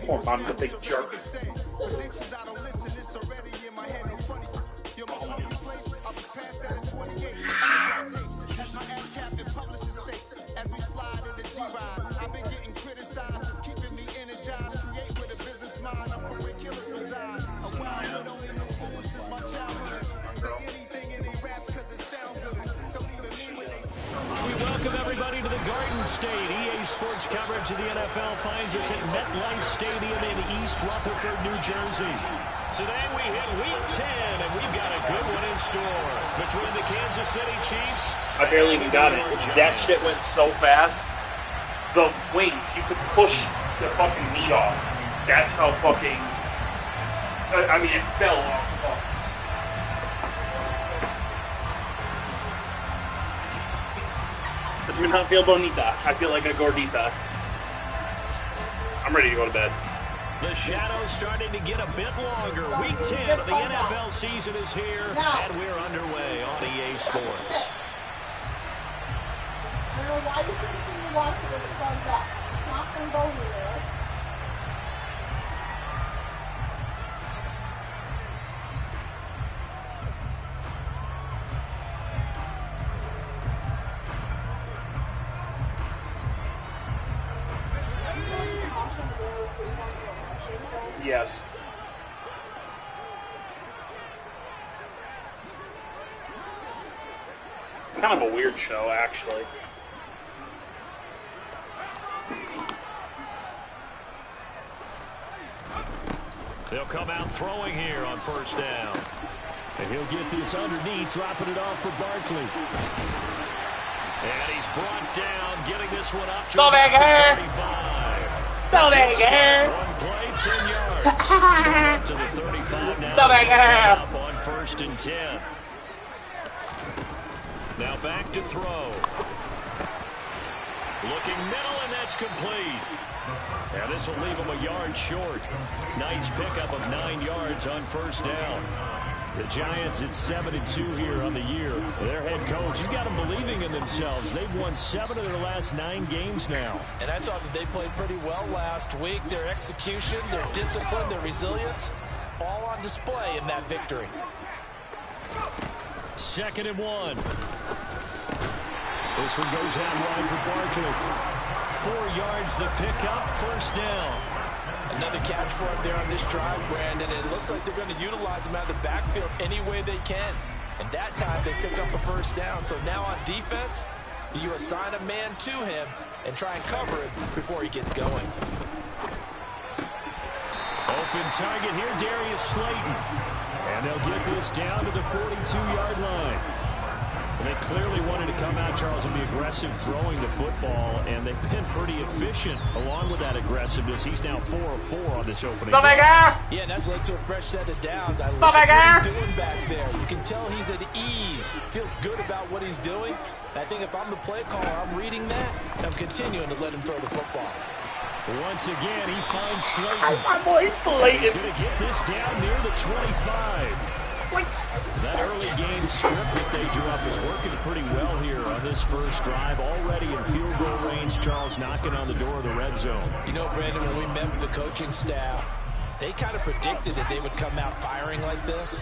I'm the big jerk. I've been getting criticized, it's keeping me energized. Create with a business mind, I'm from where killers reside. A wild hood, don't hear no rules since my childhood. Say anything in their raps cause it sound good. Don't even mean what they say. We welcome everybody to the Garden State. EA Sports coverage of the NFL finds us at MetLife Stadium in East Rutherford, New Jersey. Today we hit Week 10, and we've got a good one in store between the Kansas City Chiefs. I barely even got it. That shit went so fast. The wings, you could push the fucking meat off. That's how fucking... I mean, it fell off. I do not feel bonita. I feel like a gordita. I'm ready to go to bed. The shadow's starting to get a bit longer. Week 10 of the NFL season is here, and we're underway on EA Sports. Why do you think you watch it with the thumbs up? It's not going to go anywhere. Yes. It's kind of a weird show, actually. They'll come out throwing here on first down. And he'll get this underneath, dropping it off for Barkley. And he's brought down, getting this one up to the 35. One play, 10 yards. To the 35 now. Up on 1st and 10. Now back to throw. Looking middle, and that's complete. And this will leave him a yard short. Nice pickup of 9 yards on first down. The Giants at 7-2 here on the year. Their head coach, you got them believing in themselves. They've won 7 of their last 9 games now. And I thought that they played pretty well last week. Their execution, their discipline, their resilience, all on display in that victory. 2nd and 1. This one goes out wide for Barkley. 4 yards the pickup, first down. Another catch for him there on this drive, Brandon. It looks like they're going to utilize him out of the backfield any way they can. And that time they pick up a first down. So now on defense, do you assign a man to him and try and cover it before he gets going? Open target here, Darius Slayton. And they'll get this down to the 42-yard line. And they clearly wanted to come out, Charles, and be aggressive throwing the football, and they've been pretty efficient along with that aggressive-ness. He's now 4 of 4 on this opening. Yeah, and that's led to a fresh set of downs. I like what he's doing back there. You can tell he's at ease. Feels good about what he's doing. And I think if I'm the play caller, I'm reading that, and I'm continuing to let him throw the football. Once again, he finds Slayton. My boy Slayton. He's going to get this down near the 25. That early game script that they drew up is working pretty well here on this first drive. Already in field goal range, Charles knocking on the door of the red zone. You know, Brandon, when we met with the coaching staff, they kind of predicted that they would come out firing like this.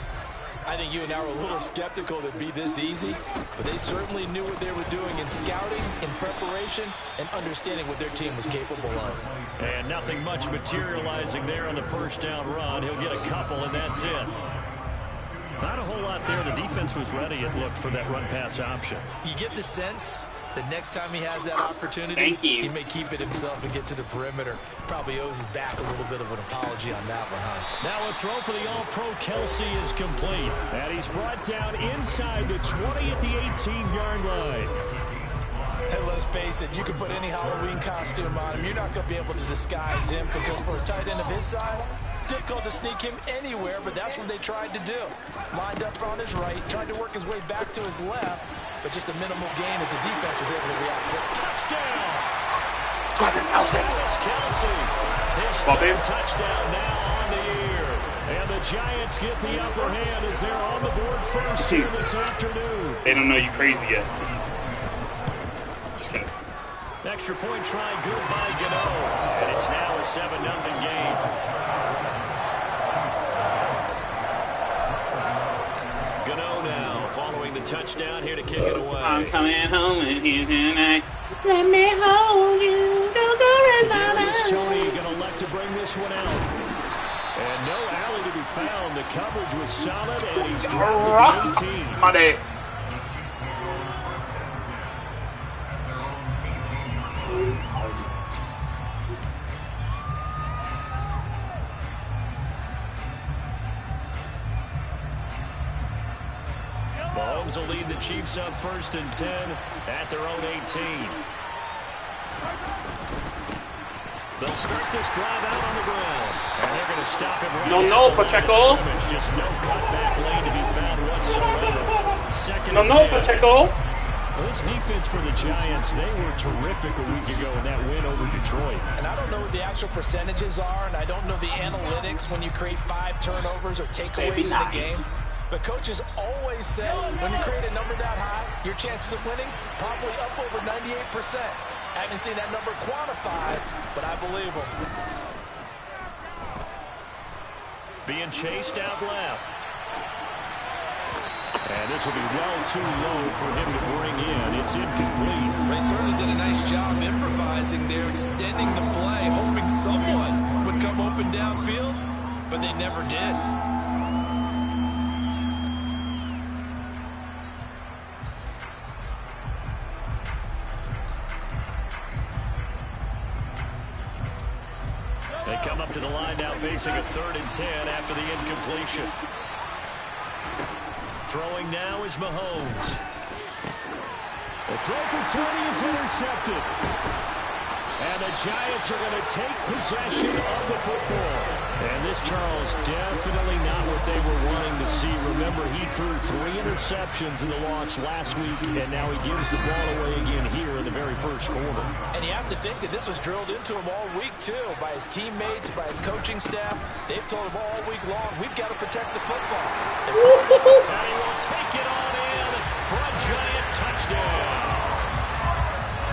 I think you and I were a little skeptical that it'd be this easy, but they certainly knew what they were doing in scouting, in preparation, and understanding what their team was capable of. And nothing much materializing there on the first down run. He'll get a couple, and that's it. Not a whole lot there. The defense was ready, it looked, for that run-pass option. You get the sense that next time he has that opportunity, he may keep it himself and get to the perimeter. Probably owes his back a little bit of an apology on that one, huh? Now a throw for the All-Pro Kelsey is complete. And he's brought down inside the 20 at the 18-yard line. And let's face it, you can put any Halloween costume on him. You're not going to be able to disguise him, because for a tight end of his size, difficult to sneak him anywhere, but that's what they tried to do. Lined up on his right, tried to work his way back to his left, but just a minimal gain as the defense was able to react. Touchdown! Travis Kelce. His third touchdown now on the year. And the Giants get the upper hand as they're on the board first here this afternoon. They don't know you crazy yet. Just kidding. Extra point try good by Gano. And it's now a 7-0 game. Gano now following the touchdown here to kick it away. I'm coming home with you tonight. Let me hold you. Don't go and Darius Toney going to elect to bring this one out. And no alley to be found. The coverage was solid, and he's dropped to the 18. My day. Mahomes will lead the Chiefs up 1st and 10 at their own 18. They'll start this drive out on the ground, and they're going to stop it right No, Pacheco. Just no cutback lane to be found whatsoever. Second and 10. Pacheco. Well, this defense for the Giants, they were terrific a week ago in that win over Detroit. And I don't know what the actual percentages are, and I don't know the analytics when you create 5 turnovers or takeaways in the game. But coaches always say when you create a number that high, your chances of winning probably up over 98%. I haven't seen that number quantified, but I believe them. Being chased out left. And this will be well too low for him to bring in. It's incomplete. They certainly did a nice job improvising there, extending the play, hoping someone would come open downfield, but they never did. They come up to the line now facing a 3rd and 10 after the incompletion. Throwing now is Mahomes. The throw for Toney is intercepted. And the Giants are going to take possession of the football. And this, Charles, definitely not what they were wanting to see. Remember, he threw 3 interceptions in the loss last week, and now he gives the ball away again here in the very first quarter. And you have to think that this was drilled into him all week, too, by his teammates, by his coaching staff. They've told him all week long, we've got to protect the football. And he will take it on in for a Giant touchdown.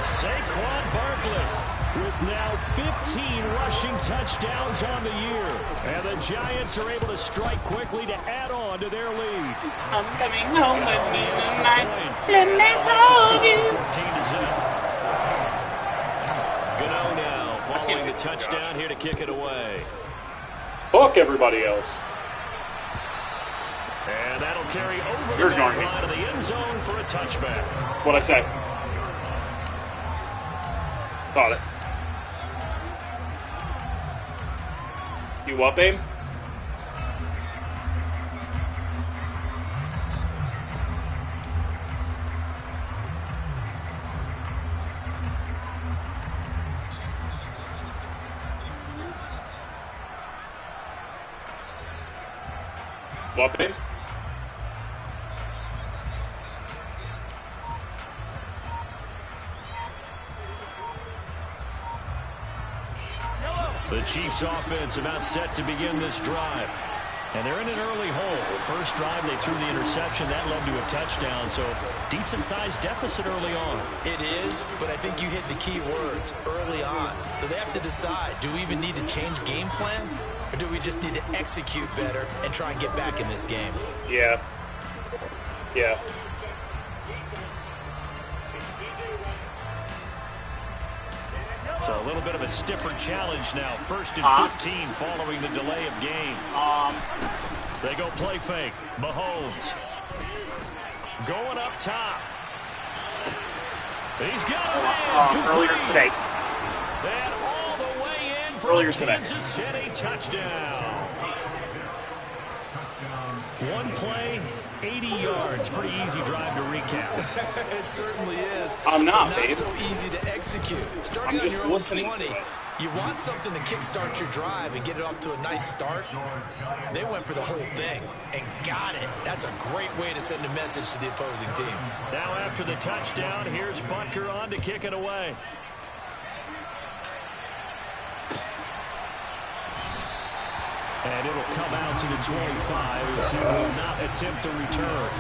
Saquon Barkley with now 15 rushing touchdowns on the year. And the Giants are able to strike quickly to add on to their lead. I'm coming home with me tonight. Let me hold you. 14-0. Gano now following the touchdown here to kick it away. Fuck everybody else. And that'll carry over You're the ignoring me. line of the end zone for a touchback. What'd I say? Got it. You up, babe? What, babe? The Chiefs offense about set to begin this drive. And they're in an early hole. First drive, they threw the interception. That led to a touchdown. So decent-sized deficit early on. It is, but I think you hit the key words early on. So they have to decide, do we even need to change game plan? Or do we just need to execute better and try and get back in this game? Yeah. Yeah. So a little bit of a stiffer challenge now. 1st and 15 following the delay of game. They go play fake. Mahomes going up top. He's got a man. Earlier today. And all the way in for Earlier a today. Kansas City touchdown. One play, 80 yards. Pretty easy drive to recap. It certainly is. I'm not, Not babe. so easy to execute. Starting I'm on just your own listening 20, to it. you want something to kickstart your drive and get it off to a nice start. They went for the whole thing and got it. That's a great way to send a message to the opposing team. Now after the touchdown, here's Butker on to kick it away. And it'll come out to the 25 as he will not attempt a return.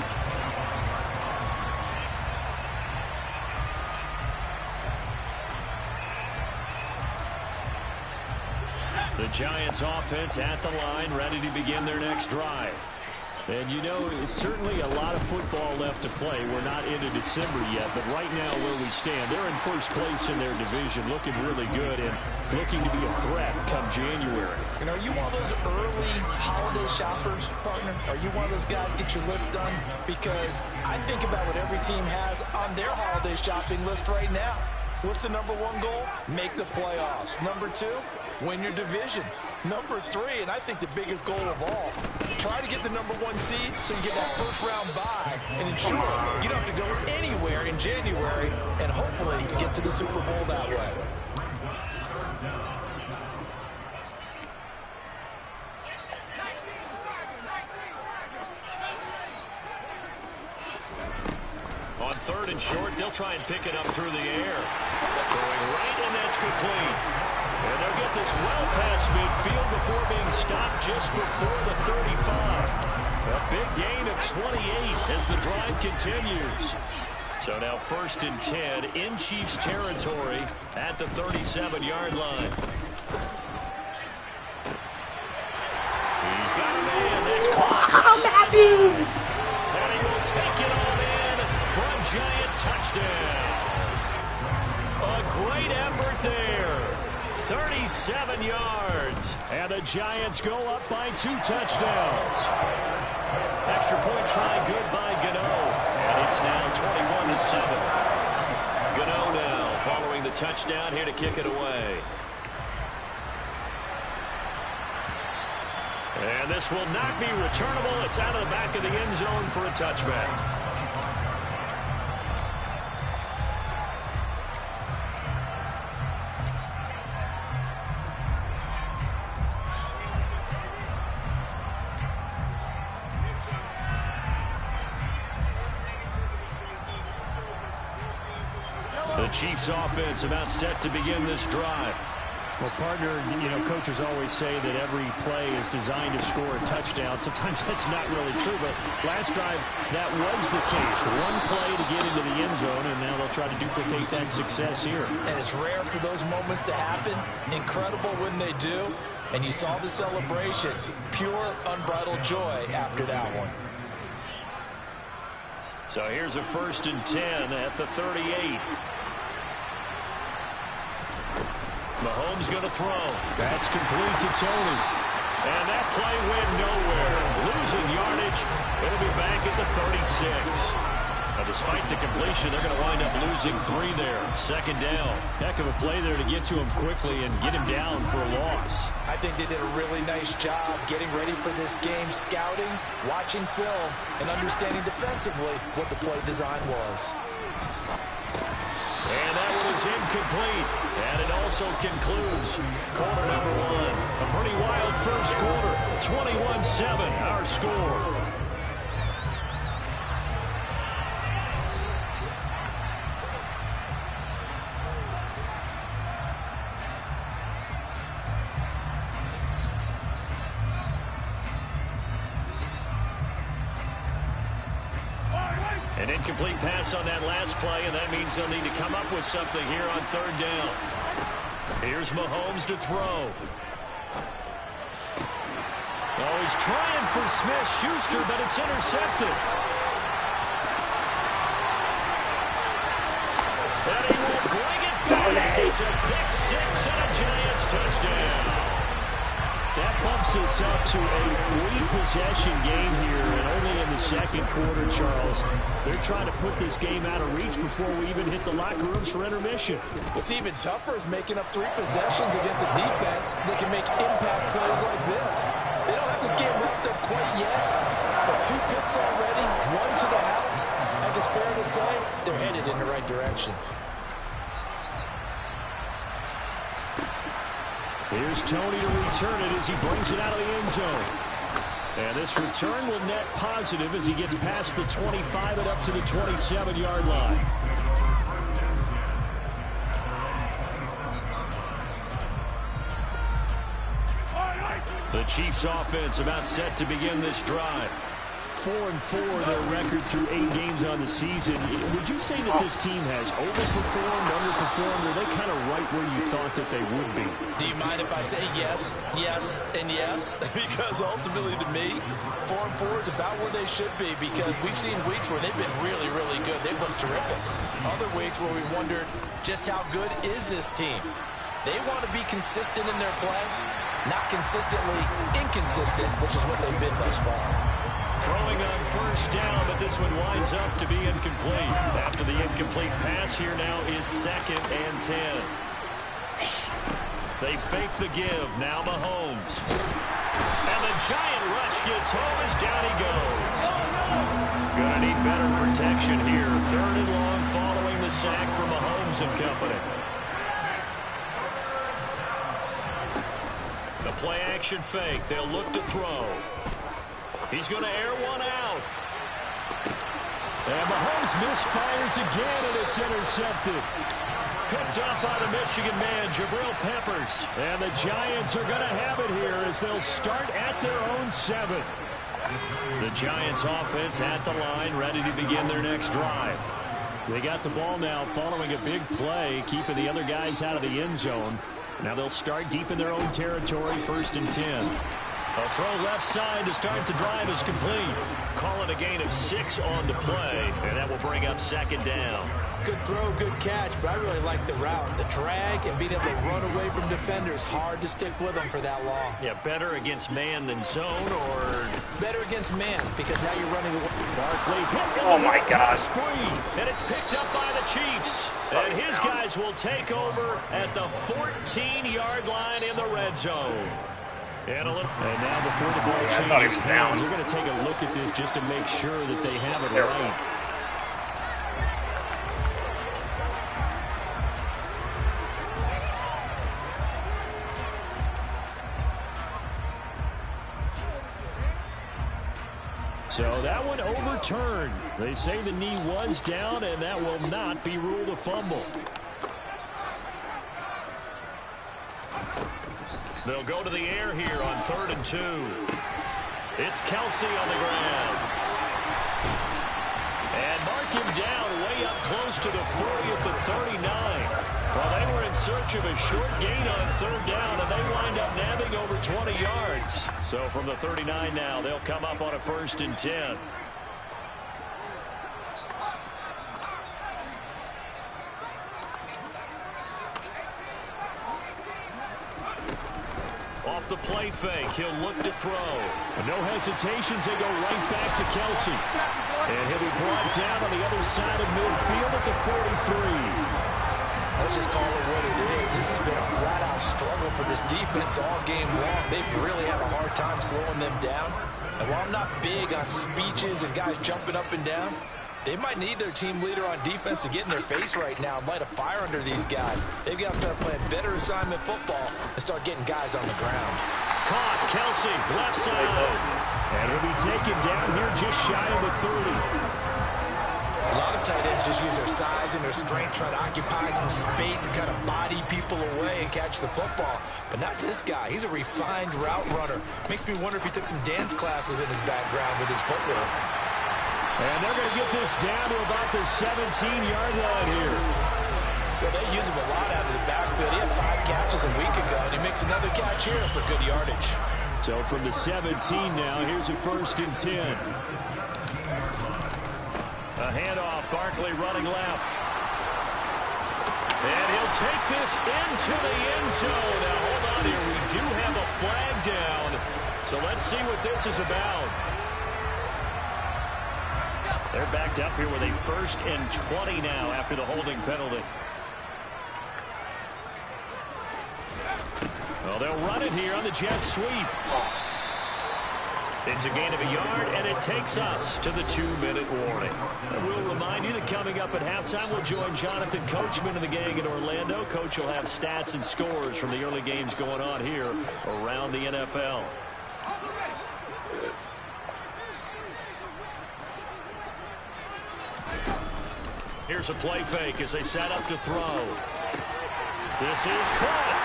The Giants offense at the line, ready to begin their next drive. And you know, it's certainly a lot of football left to play. We're not into December yet, but right now where we stand, they're in first place in their division, looking really good and looking to be a threat come January. You know, are you one of those early holiday shoppers, partner? Are you one of those guys get your list done? Because I think about what every team has on their holiday shopping list right now. What's the number one goal? Make the playoffs. Number two, win your division. Number three, and I think the biggest goal of all, try to get the number one seed so you get that first round bye and ensure you don't have to go anywhere in January and hopefully get to the Super Bowl that way. On 3rd and short, they'll try and pick it up through the air. Throwing right, and that's complete. And they'll get this well past midfield before being stopped just before the 35. A big gain of 28 as the drive continues. So now 1st and 10 in Chiefs territory at the 37-yard line. He's got a man. That's Matthews! And he will take it on in for a Giant touchdown. A great effort there. 37 yards. And the Giants go up by 2 touchdowns. Extra point try good by Gano. And it's now 21-7. Gano now following the touchdown here to kick it away. And this will not be returnable. It's out of the back of the end zone for a touchback. The Chiefs offense about set to begin this drive. Well, partner, you know, coaches always say that every play is designed to score a touchdown. Sometimes that's not really true, but last drive, that was the case. One play to get into the end zone, and now they'll try to duplicate that success here. And it's rare for those moments to happen. Incredible when they do. And you saw the celebration. Pure, unbridled joy after that one. So here's a 1st and 10 at the 38. Mahomes going to throw. That's complete to Tony. And that play went nowhere. Losing yardage. It'll be back at the 36. Now, despite the completion, they're going to wind up losing 3 there. 2nd down. Heck of a play there to get to him quickly and get him down for a loss. I think they did a really nice job getting ready for this game, scouting, watching film, and understanding defensively what the play design was. And that one is incomplete. And it also concludes quarter number 1. A pretty wild first quarter. 21-7, our score. An incomplete pass on that last play, and that means they'll need to come up with something here on 3rd down. Here's Mahomes to throw. Oh, he's trying for Smith-Schuster, but it's intercepted. And he will bring it back. It's a pick 6 and a Giants touchdown. That bumps us up to a 3-possession game here, and only in the 2nd quarter, Charles. They're trying to put this game out of reach before we even hit the locker rooms for intermission. What's even tougher is making up 3 possessions against a defense that can make impact plays like this. They don't have this game wrapped up quite yet, but 2 picks already, 1 to the house. I think it's fair to say they're headed in the right direction. Here's Tony to return it as he brings it out of the end zone. And this return will net positive as he gets past the 25 and up to the 27-yard line. The Chiefs offense about set to begin this drive. 4-4, their record through 8 games on the season. Would you say that this team has overperformed, underperformed, or are they kind of right where you thought that they would be? Do you mind if I say yes, yes, and yes? Because ultimately to me, 4-4 is about where they should be, because we've seen weeks where they've been really, really good. They've looked terrific. Other weeks where we wondered just how good is this team. They want to be consistent in their play, not consistently inconsistent, which is what they've been thus far. Throwing on first down, but this one winds up to be incomplete. After the incomplete pass, here now is 2nd and 10. They fake the give. Now Mahomes. And the giant rush gets home as down he goes. Gonna need better protection here. 3rd and long following the sack from Mahomes and company. The play-action fake. They'll look to throw. He's going to air one out. And Mahomes misfires again, and it's intercepted. Picked up by the Michigan man, Jabril Peppers. And the Giants are going to have it here as they'll start at their own 7. The Giants offense at the line, ready to begin their next drive. They got the ball now following a big play, keeping the other guys out of the end zone. Now they'll start deep in their own territory, 1st and 10. A throw left side to start the drive is complete. Call it a gain of 6 on the play, and that will bring up 2nd down. Good throw, good catch, but I really like the route. The drag and being able to run away from defenders, hard to stick with them for that long. Yeah, better against man than zone, or better against man, because now you're running away. Barkley. Oh, my gosh. Free, and it's picked up by the Chiefs. And his guys will take over at the 14-yard line in the red zone. And now before the ball changes hands, they're going to take a look at this just to make sure that they have it right. So that one overturned. They say the knee was down, and that will not be ruled a fumble. They'll go to the air here on 3rd and 2. It's Kelsey on the ground. And mark him down way up close to the 40 at the 39. Well, they were in search of a short gain on 3rd down, and they wind up nabbing over 20 yards. So from the 39 now, they'll come up on a 1st and 10. Off the play fake, he'll look to throw. No hesitations, they go right back to Kelsey. And he'll be brought down on the other side of midfield at the 43. Let's just call it what it is. This has been a flat-out struggle for this defense all game long. They've really had a hard time slowing them down. And while I'm not big on speeches and guys jumping up and down, they might need their team leader on defense to get in their face right now and light a fire under these guys. They've got to start playing better assignment football and start getting guys on the ground. Caught, Kelsey, left side. And he'll be taken down here just shy of the 30. A lot of tight ends just use their size and their strength, trying to occupy some space and kind of body people away and catch the football. But not this guy. He's a refined route runner. Makes me wonder if he took some dance classes in his background with his footwork. And they're going to get this down to about the 17-yard line here. Well, they use him a lot out of the backfield. He had 5 catches a week ago, and he makes another catch here for good yardage. So from the 17 now, here's a 1st and 10. A handoff, Barkley running left. And he'll take this into the end zone. Now, hold on here. We do have a flag down. So let's see what this is about. They're backed up here with a 1st and 20 now after the holding penalty. Well, they'll run it here on the jet sweep. It's a gain of a yard, and it takes us to the 2-minute warning. And we'll remind you that coming up at halftime, we'll join Jonathan Coachman and the gang in Orlando. Coach will have stats and scores from the early games going on here around the NFL. Here's a play fake as they set up to throw. This is caught.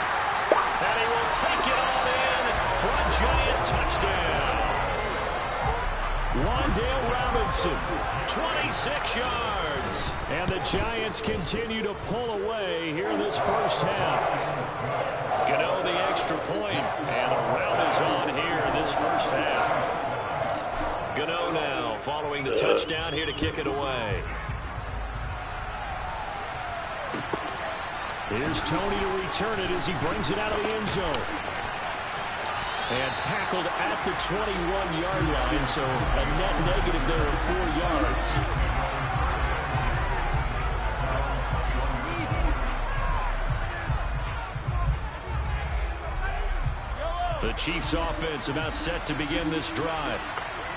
And he will take it all in for a Giant touchdown. Wan'Dale Robinson, 26 yards. And the Giants continue to pull away here in this first half. Gano the extra point, and a rout is on here in this first half. Gano now following the touchdown here to kick it away. Here's Tony to return it as he brings it out of the end zone. And tackled at the 21-yard line, so a net negative there of 4 yards. The Chiefs offense about set to begin this drive.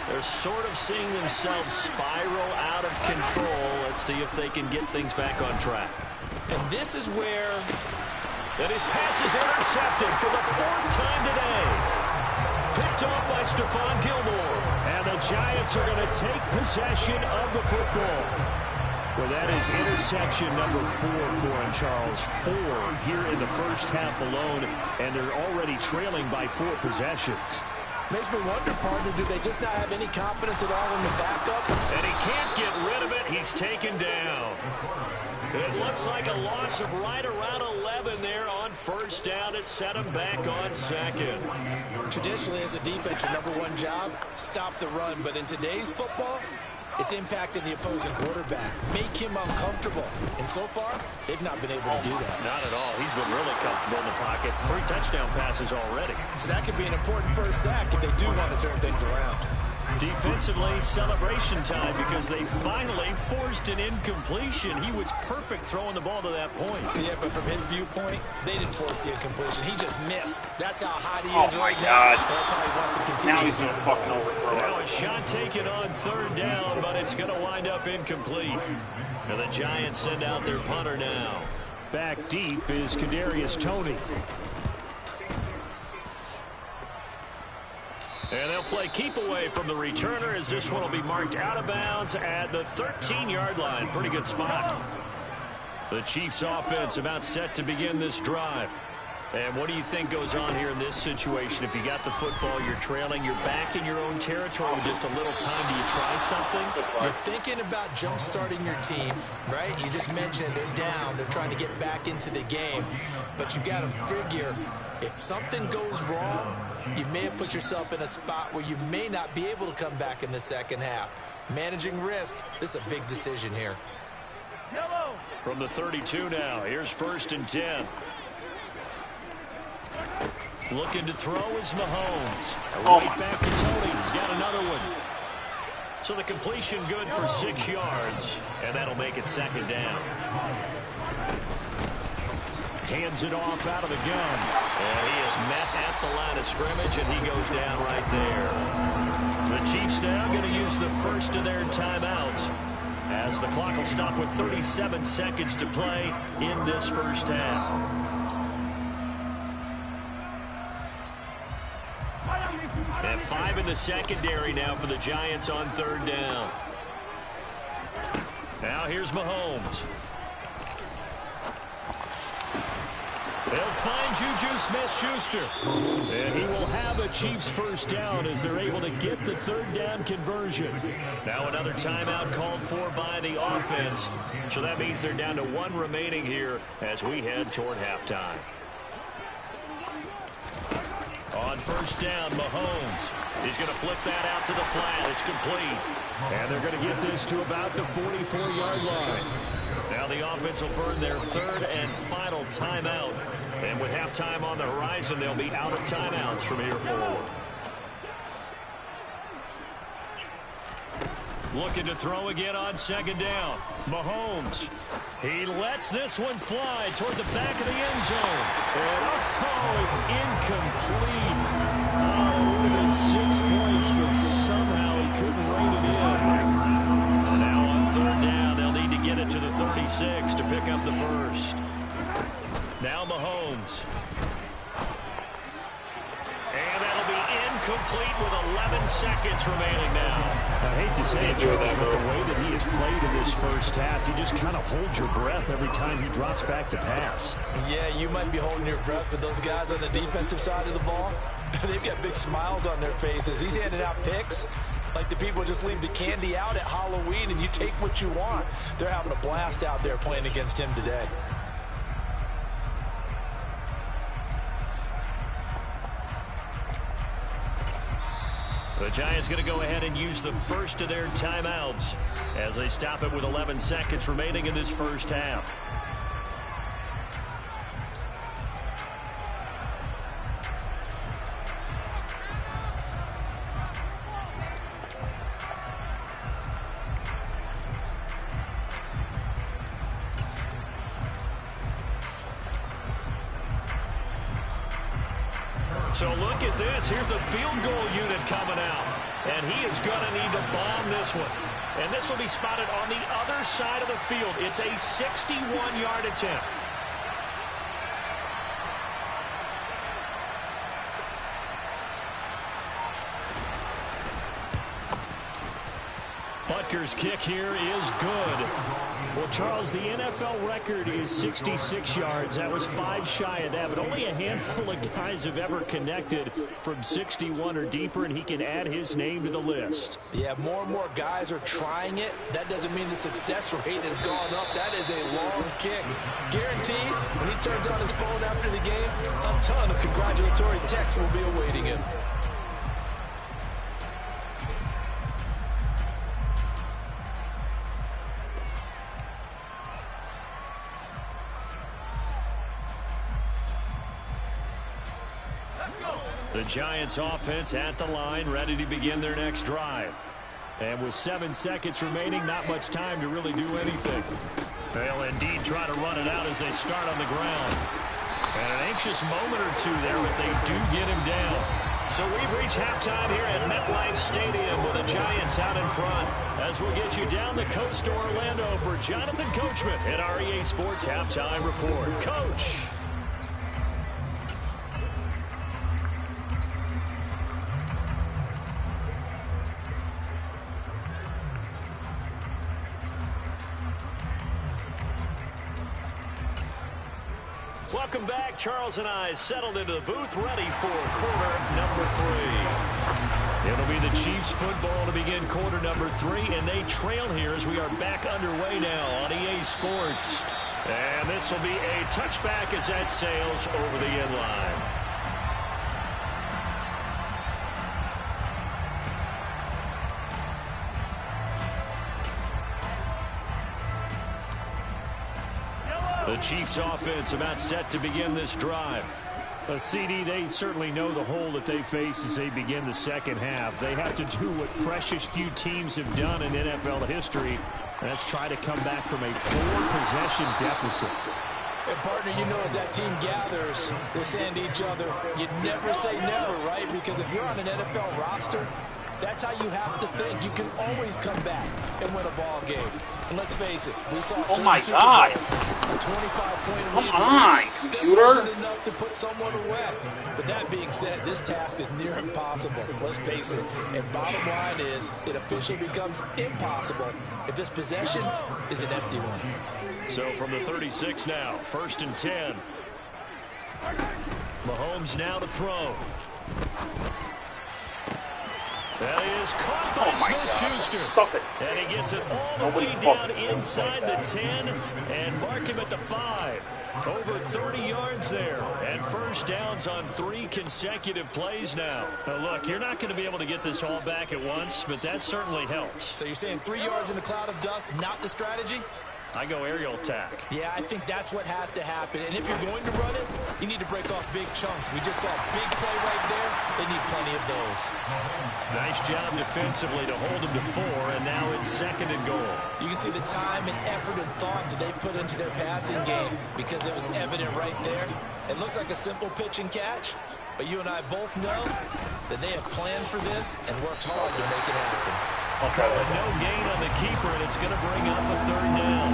They're sort of seeing themselves spiral out of control. Let's see if they can get things back on track. And this is where... And his pass is intercepted for the 4th time today. Picked off by Stephon Gilmore. And the Giants are going to take possession of the football. Well, that is interception number 4 for him, Charles. 4 here in the first half alone, and they're already trailing by 4 possessions. Makes me wonder, partner, do they just not have any confidence at all in the backup? And he can't get rid of it. He's taken down. It looks like a loss of right around 11 there on first down to set him back on second. Traditionally, as a defense, your number 1 job, stop the run. But in today's football, it's impacting the opposing quarterback. Make him uncomfortable. And so far, they've not been able to do that. Not at all. He's been really comfortable in the pocket. 3 touchdown passes already. So that could be an important first sack if they do want to turn things around. Defensively, celebration time because they finally forced an incompletion. He was perfect throwing the ball to that point. Yeah, but from his viewpoint, they didn't force the incompletion. He just missed. That's how hot he is right now. God. That's how he wants to continue. Now he's going to fucking overthrow it. Now a shot taken on 3rd down, but it's going to wind up incomplete. And the Giants send out their punter now. Back deep is Kadarius Toney. And they'll play keep away from the returner as this one will be marked out of bounds at the 13-yard line. Pretty good spot. The Chiefs offense about set to begin this drive. And what do you think goes on here in this situation? If you got the football, you're trailing, you're back in your own territory with just a little time. Do you try something? You're thinking about jump-starting your team, right? You just mentioned they're down. They're trying to get back into the game. But you got to figure if something goes wrong, you may have put yourself in a spot where you may not be able to come back in the second half. Managing risk, this is a big decision here. From the 32 now, here's 1st and 10. Looking to throw is Mahomes. Right back to Tony. He's got another one. So the completion good for 6 yards, and that'll make it 2nd down. Hands it off out of the gun. And he is met at the line of scrimmage, and he goes down right there. The Chiefs now going to use the first of their timeouts as the clock will stop with 37 seconds to play in this first half. And 5 in the secondary now for the Giants on 3rd down. Now here's Mahomes. They'll find Juju Smith-Schuster. And he will have a Chiefs first down as they're able to get the 3rd down conversion. Now another timeout called for by the offense. So that means they're down to 1 remaining here as we head toward halftime. On 1st down, Mahomes. He's going to flip that out to the flat. It's complete. And they're going to get this to about the 44-yard line. Now the offense will burn their 3rd and final timeout. And with halftime on the horizon, they'll be out of timeouts from here forward. Looking to throw again on 2nd down. Mahomes. He lets this one fly toward the back of the end zone. And it's incomplete. Oh, it would have been 6 points, but somehow he couldn't rein it in. And now on 3rd down, they'll need to get it to the 36 to pick up the first. Now Mahomes. And that'll be incomplete with 11 seconds remaining now. I hate to say it, Charles, but the way that he has played in this first half, you just kind of hold your breath every time he drops back to pass. Yeah, you might be holding your breath, but those guys on the defensive side of the ball, they've got big smiles on their faces. He's handing out picks. Like the people just leave the candy out at Halloween and you take what you want. They're having a blast out there playing against him today. The Giants going to go ahead and use the first of their timeouts as they stop it with 11 seconds remaining in this first half. So look at this. Here's the field goal unit coming out. And he is going to need to bomb this one. And this will be spotted on the other side of the field. It's a 61-yard attempt. Butker's kick here is good. Well, Charles, the NFL record is 66 yards. That was 5 shy of that, but only a handful of guys have ever connected from 61 or deeper, and he can add his name to the list. Yeah, more and more guys are trying it. That doesn't mean the success rate has gone up. That is a long kick. Guaranteed, when he turns on his phone after the game, a ton of congratulatory texts will be awaiting him. The Giants offense at the line, ready to begin their next drive. And with 7 seconds remaining, not much time to really do anything. They'll indeed try to run it out as they start on the ground. And an anxious moment or two there, but they do get him down. So we've reached halftime here at MetLife Stadium with the Giants out in front. As we'll get you down the coast to Orlando for Jonathan Coachman at our EA Sports Halftime Report. Coach. Welcome back. Charles and I settled into the booth, ready for quarter number 3. It'll be the Chiefs football to begin quarter number 3, and they trail here as we are back underway now on EA Sports. And this will be a touchback as that sails over the end line. The Chiefs offense about set to begin this drive. CD, they certainly know the hole that they face as they begin the second half. They have to do what precious few teams have done in NFL history. That's try to come back from a 4-possession deficit. And partner, you know, as that team gathers, they're saying to each other, you never say never, right? Because if you're on an NFL roster, that's how you have to think. You can always come back and win a ball game. And let's face it, we saw Oh my God. a 25-point lead. Come on, computer. That wasn't enough to put someone away. But that being said, this task is near impossible. Let's face it. And bottom line is, it officially becomes impossible if this possession is an empty one. So from the 36 now, 1st and 10. Mahomes now to throw. That is caught by Smith-Schuster. Suck it. And he gets it all the way down inside the 10 and mark him at the 5. Over 30 yards there. And first downs on 3 consecutive plays now. Now look, you're not going to be able to get this all back at once, but that certainly helps. So you're saying 3 yards in a cloud of dust, not the strategy? I go aerial attack. Yeah, I think that's what has to happen. And if you're going to run it, you need to break off big chunks. We just saw a big play right there. They need plenty of those. Nice job defensively to hold him to 4, and now it's 2nd and goal. You can see the time and effort and thought that they put into their passing game because it was evident right there. It looks like a simple pitch and catch, but you and I both know that they have planned for this and worked hard to make it happen. Okay. No gain on the keeper, and it's going to bring up a 3rd down.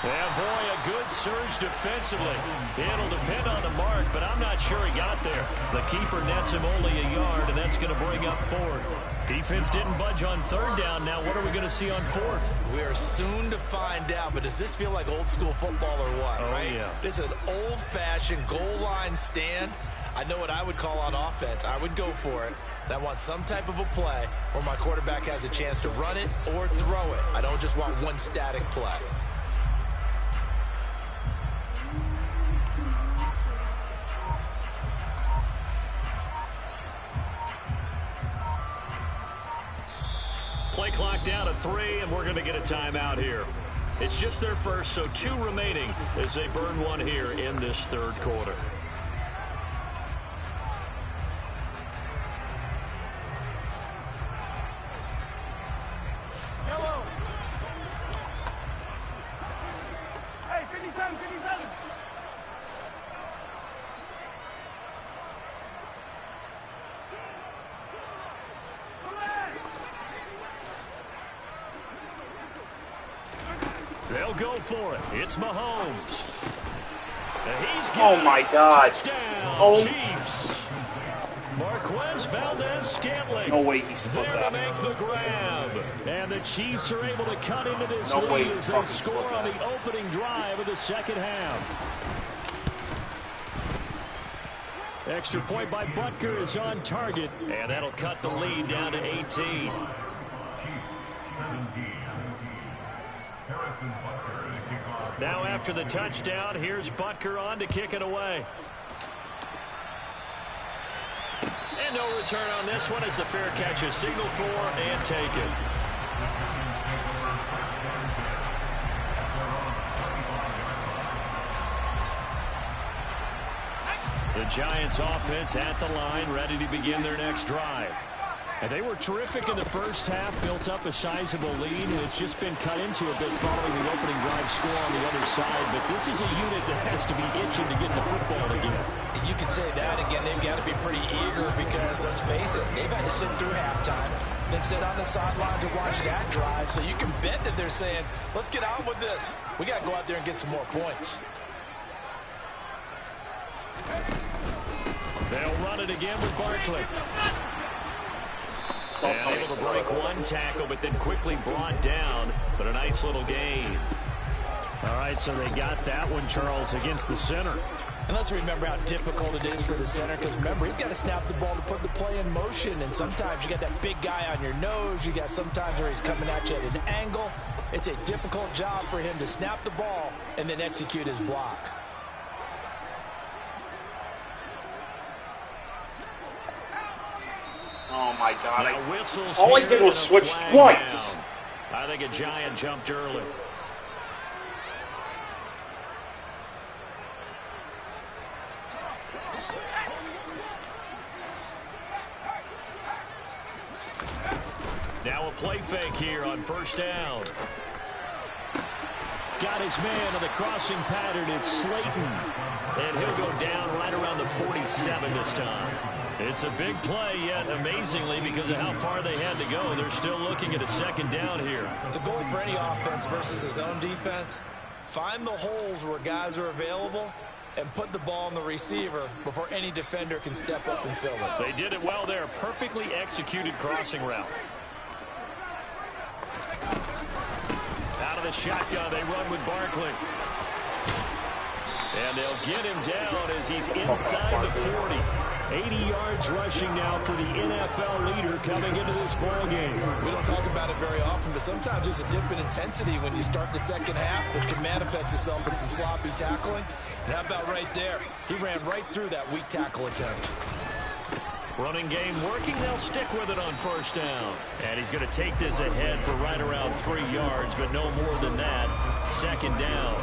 And boy, a good surge defensively. It'll depend on the mark, but I'm not sure he got there. The keeper nets him only a yard, and that's going to bring up fourth. Defense didn't budge on third down. Now what are we going to see on fourth? We are soon to find out, but does this feel like old school football or what, right? Yeah. This is an old-fashioned goal line stand. I know what I would call on offense. I would go for it. And I want some type of a play where my quarterback has a chance to run it or throw it. I don't just want one static play. Play clock down to 3, and we're going to get a timeout here. It's just their first, so 2 remaining as they burn one here in this third quarter. Yellow. Hey, 57, 57. They'll go for it. It's Mahomes. And he's Oh my God. Touchdown, Oh. Chiefs. Marquez Valdez-Scantling. No way he split there to that. make the grab. And the Chiefs are able to cut into this No way lead he as they fucking score split on that. the opening drive of the second half. Extra point by Butker is on target, and that'll cut the lead down to 18. Now after the touchdown, here's Butker on to kick it away. And no return on this one as the fair catch is signaled for and taken. The Giants offense at the line, ready to begin their next drive. And they were terrific in the first half, built up a sizable lead, and it's just been cut into a bit following the opening drive score on the other side. But this is a unit that has to be itching to get the football again. And you can say that again. They've got to be pretty eager because, let's face it, they've had to sit through halftime, then sit on the sidelines and watch that drive. So you can bet that they're saying, let's get on with this. We got to go out there and get some more points. They'll run it again with Barkley. And able to break one tackle, but then quickly brought down. But a nice little gain. All right, so they got that one, Charles, against the center. And let's remember how difficult it is for the center, because remember, he's got to snap the ball to put the play in motion. And sometimes you got that big guy on your nose. You got sometimes where he's coming at you at an angle. It's a difficult job for him to snap the ball and then execute his block. Oh my God. Now whistles All I here did was and a switch flag twice. down. I think a Giant jumped early. Now a play fake here on first down. Got his man on the crossing pattern. It's Slayton. And he'll go down right around the 47 this time. It's a big play, yet amazingly, because of how far they had to go, they're still looking at a second down here. The goal for any offense versus his own defense, find the holes where guys are available and put the ball on the receiver before any defender can step up and fill it. They did it well there. Perfectly executed crossing route. Out of the shotgun, they run with Barkley. And they'll get him down as he's inside the 40. 80 yards rushing now for the NFL leader coming into this ball game. We don't talk about it very often, but sometimes there's a dip in intensity when you start the second half, which can manifest itself in some sloppy tackling. And how about right there? He ran right through that weak tackle attempt. Running game working. They'll stick with it on first down. And he's going to take this ahead for right around 3 yards, but no more than that. Second down.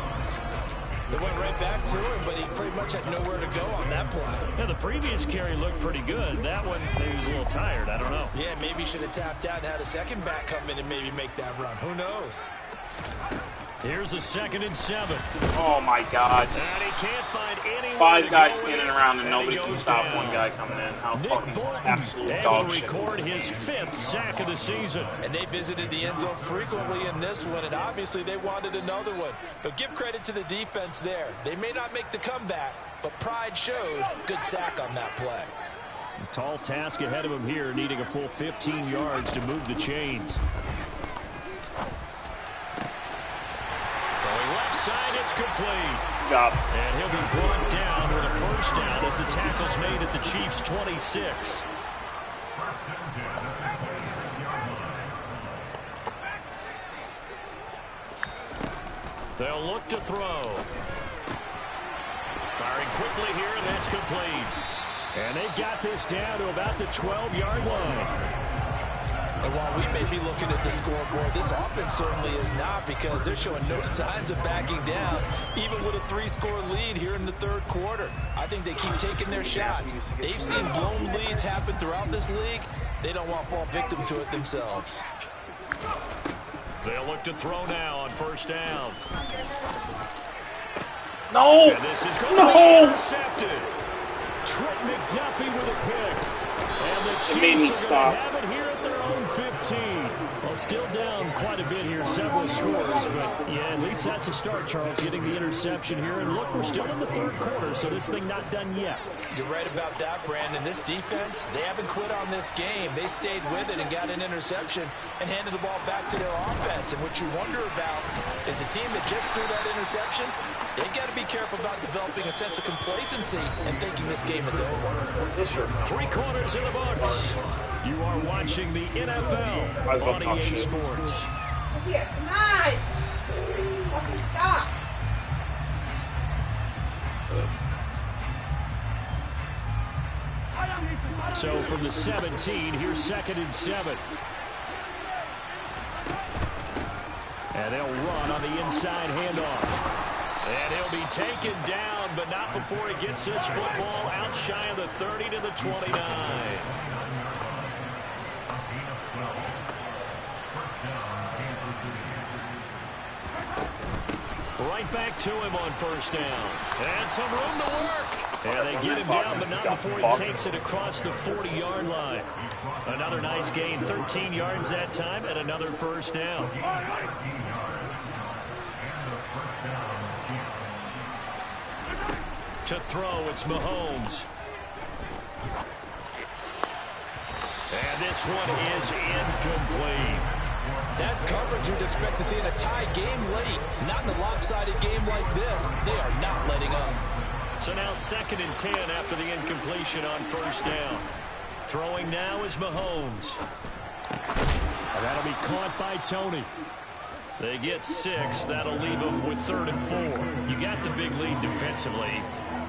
They went right back to him, but he pretty much had nowhere to go on that play. Yeah, the previous carry looked pretty good. That one, maybe he was a little tired. I don't know. Yeah, maybe he should have tapped out and had a second back come in and maybe make that run. Who knows? Here's a 2nd and 7. Oh my God. And he can't find anyone. 5 guys standing around and nobody can stop one guy coming in. How fucking absolute dog shit. Record his 5th sack of the season. And they visited the end zone frequently in this one, and obviously they wanted another one. But give credit to the defense there. They may not make the comeback, but pride showed. Good sack on that play. A tall task ahead of him here, needing a full 15 yards to move the chains. Throwing left side, it's complete. Good job. And he'll be brought down with a 1st down as the tackle's made at the Chiefs' 26. They'll look to throw. Firing quickly here, and that's complete. And they've got this down to about the 12-yard line. And while we may be looking at the scoreboard, this offense certainly is not, because they're showing no signs of backing down, even with a 3-score lead here in the 3rd quarter. I think they keep taking their shots. They've seen blown leads happen throughout this league. They don't want to fall victim to it themselves. They'll look to throw now on 1st down. No! And this is going to be intercepted. Trent McDuffie with a pick. And the It made me Chiefs are stop. going to have it here at their own 15. Well, still down quite a bit here, several scores, but yeah, at least that's a start, Charles, getting the interception here. And look, we're still in the 3rd quarter, so this thing not done yet. You're right about that, Brandon. This defense, they haven't quit on this game. They stayed with it and got an interception and handed the ball back to their offense. And what you wonder about is a team that just threw that interception, they got to be careful about developing a sense of complacency and thinking this game is over. What's this shirt? 3 quarters in the books. You are watching the NFL I was about on to talk EA shit. Sports. Here, come on. Fucking stop. So from the 17, here's 2nd and 7. And they'll run on the inside handoff. And he'll be taken down, but not before he gets this football out shy of the 30 to the 29. Right back to him on 1st down. And some room to work. And they get him down, but not before he takes it across the 40-yard line. Another nice gain, 13 yards that time, and another 1st down. To throw, it's Mahomes. And this one is incomplete. That's coverage you'd expect to see in a tie game late. Not in a lopsided game like this. They are not letting up. So now 2nd and 10 after the incompletion on 1st down. Throwing now is Mahomes. And that'll be caught by Tony. They get 6. That'll leave them with 3rd and 4. You got the big lead defensively.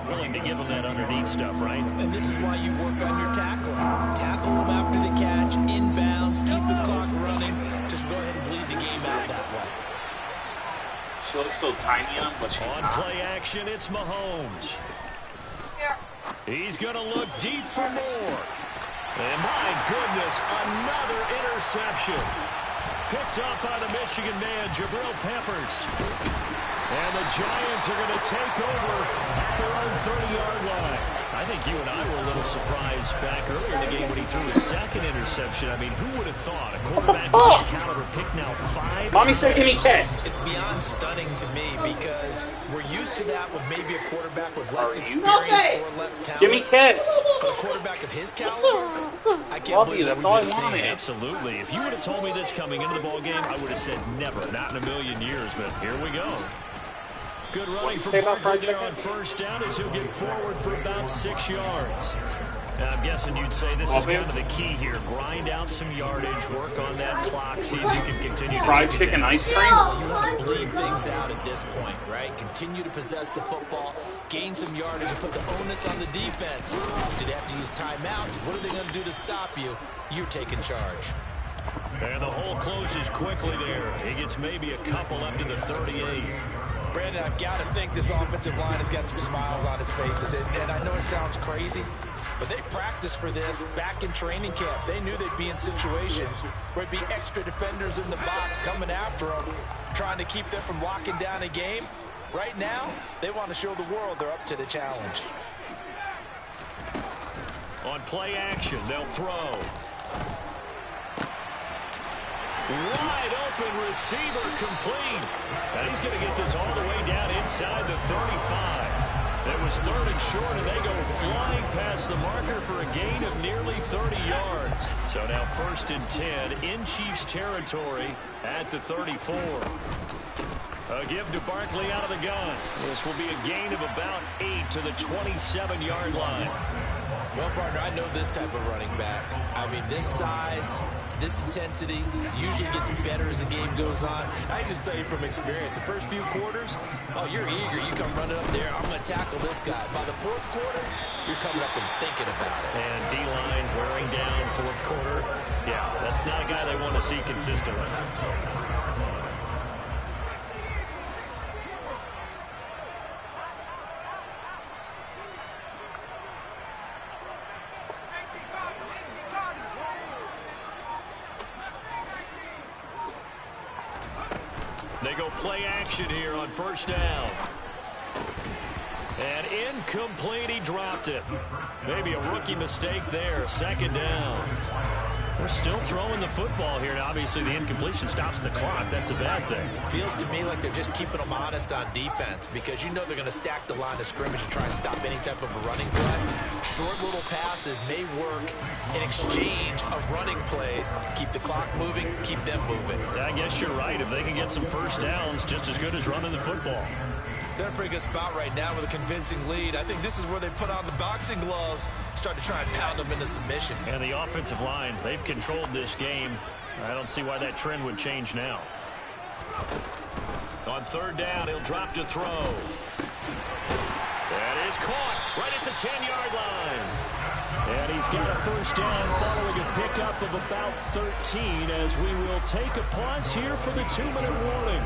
Willing to give them that underneath stuff, right? And this is why you work on your tackling. Tackle them after the catch, inbounds, keep the clock running. Just go ahead and bleed the game out that way. She looks so tiny in him, but she's On not. play action, it's Mahomes. He's going to look deep for more. And my goodness, another interception. Picked up by the Michigan man, Jabril Peppers. And the Giants are going to take over at their own 30-yard line. I think you and I were a little surprised back earlier in the game when he threw his 2nd interception. I mean, who would have thought a quarterback of his caliber picked now 5 Mommy said, give me kiss. It's beyond stunning to me because we're used to that with maybe a quarterback with less Are you? experience or less talent. Give me kiss. But a quarterback of his caliber, I can't Love believe you, that's what all we're I just wanted. seeing. Absolutely. If you would have told me this coming into the ball game, I would have said never, not in a million years. But here we go. Good running from Barkley there on 1st down as he'll get forward for about 6 yards. Now, I'm guessing you'd say this is kind of the key here. Grind out some yardage, work on that clock, see if you can continue to Fried take it chicken down. ice cream? You want to bleed things out at this point, right? Continue to possess the football, gain some yardage, and put the onus on the defense. Do they have to use timeouts? What are they going to do to stop you? You're taking charge. And the hole closes quickly there. He gets maybe a couple up to the 38. Brandon, I've got to think this offensive line has got some smiles on its faces. And I know it sounds crazy, But they practiced for this back in training camp. They knew they'd be in situations where it'd be extra defenders in the box coming after them, trying to keep them from locking down a game. Right now, they want to show the world they're up to the challenge. On play action, they'll throw. Wide open receiver complete. And he's going to get this all the way down inside the 35. It was 3rd and short, and they go flying past the marker for a gain of nearly 30 yards. So now 1st and 10 in Chiefs territory at the 34. A give to Barkley out of the gun. This will be a gain of about 8 to the 27-yard line. Well, partner, I know this type of running back. I mean, this size, this intensity usually gets better as the game goes on. I just tell you from experience, the first few quarters, oh, you're eager. You come running up there, I'm going to tackle this guy. By the 4th quarter, you're coming up and thinking about it. And D-line wearing down 4th quarter. Yeah, that's not a guy they want to see consistently. They go play action here on 1st down. And incomplete, he dropped it. Maybe a rookie mistake there. 2nd down. We're still throwing the football here. Now, obviously, the incompletion stops the clock. That's a bad thing. Feels to me like they're just keeping them honest on defense because you know they're going to stack the line of scrimmage and try and stop any type of a running play. Short little passes may work in exchange of running plays. Keep the clock moving, keep them moving. I guess you're right. If they can get some 1st downs, just as good as running the football. They're in a pretty good spot right now with a convincing lead. I think this is where they put on the boxing gloves, start to try and pound them into submission. And the offensive line, they've controlled this game. I don't see why that trend would change now. On 3rd down, he'll drop to throw. That is caught right at the 10-yard line. And he's got a 1st down following a pickup of about 13 as we will take a pause here for the 2-minute warning.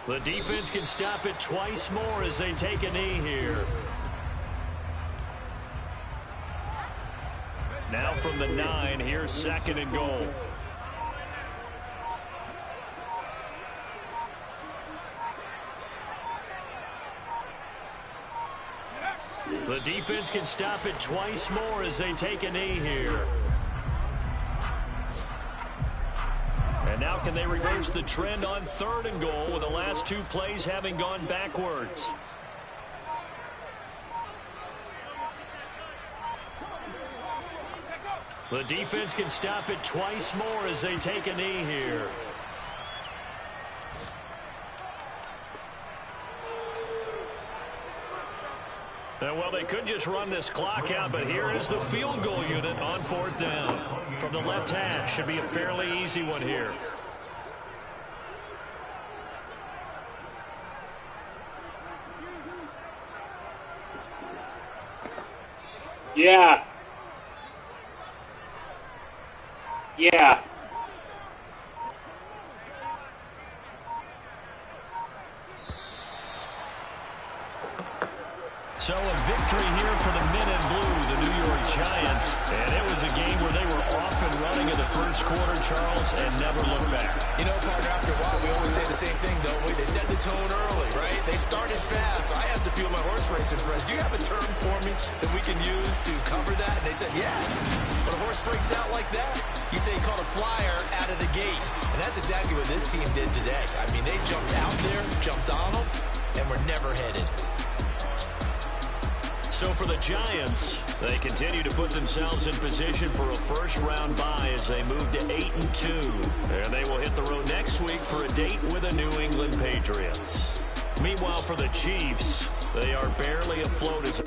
The defense can stop it twice more as they take a knee here. Now from the 9, here's 2nd and goal. The defense can stop it twice more as they take a knee here. And now can they reverse the trend on 3rd and goal with the last 2 plays having gone backwards? The defense can stop it twice more as they take a knee here. Well, they could just run this clock out, but here is the field goal unit on 4th down. From the left hash, should be a fairly easy one here. Yeah. Yeah. So a victory here for the men in blue, the New York Giants. And it was a game where they were off and running in the 1st quarter, Charles, and never looked back. You know, partner, after a while, we always say the same thing, don't we? They set the tone early, right? They started fast. So I asked a few of my horse racing friends, do you have a term for me that we can use to cover that? And they said, yeah. When a horse breaks out like that, you say he caught a flyer out of the gate. And that's exactly what this team did today. I mean, they jumped out there, jumped on them, and were never headed. So for the Giants, they continue to put themselves in position for a 1st-round bye as they move to 8-2. And they will hit the road next week for a date with the New England Patriots. Meanwhile, for the Chiefs, they are barely afloat as